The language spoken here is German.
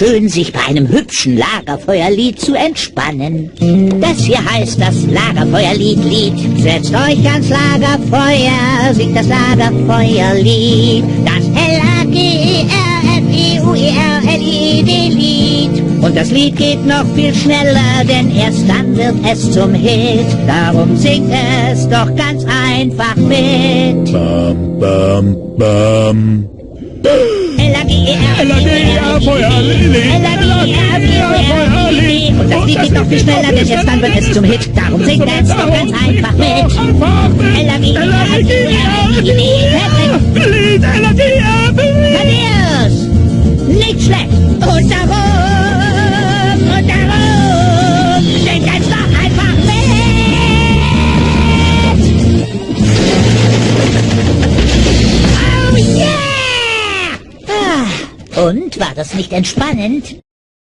schön, sich bei einem hübschen Lagerfeuerlied zu entspannen. Das hier heißt das Lagerfeuerlied. Setzt euch ans Lagerfeuer, singt das Lagerfeuerlied. Das Lagerfeuerlied. Und das Lied geht noch viel schneller, denn erst dann wird es zum Hit. Darum singt es doch ganz einfach mit. Bam, bam, bam. Feuerlied. Und das Lied geht noch viel schneller, denn erst dann wird es zum Hit. Darum singt es doch ganz einfach mit. Thaddeus! Nicht schlecht! Und darum, singt es doch einfach mit! Oh yeah! Und, war das nicht entspannend?